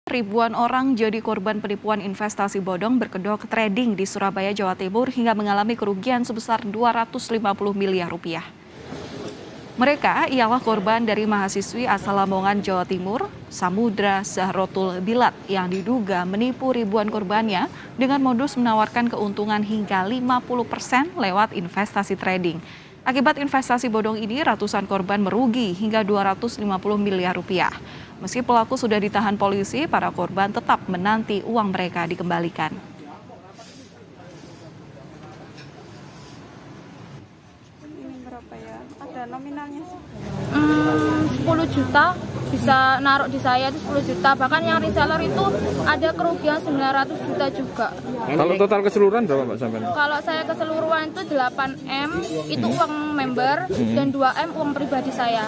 Ribuan orang jadi korban penipuan investasi bodong berkedok trading di Surabaya, Jawa Timur hingga mengalami kerugian sebesar 250 miliar rupiah. Mereka ialah korban dari mahasiswi asal Lamongan, Jawa Timur, Samudra Zahrotul Bilat, yang diduga menipu ribuan korbannya dengan modus menawarkan keuntungan hingga 50% lewat investasi trading. Akibat investasi bodong ini, ratusan korban merugi hingga 250 miliar rupiah. Meski pelaku sudah ditahan polisi, para korban tetap menanti uang mereka dikembalikan. Ini berapa ya? Ada nominalnya sih. 10 juta bisa naruh di saya itu 10 juta. Bahkan yang reseller itu ada kerugian 900 juta juga. Kalau total keseluruhan berapa Mbak sampai? Kalau saya keseluruhan itu 8M itu uang member dan 2M uang pribadi saya.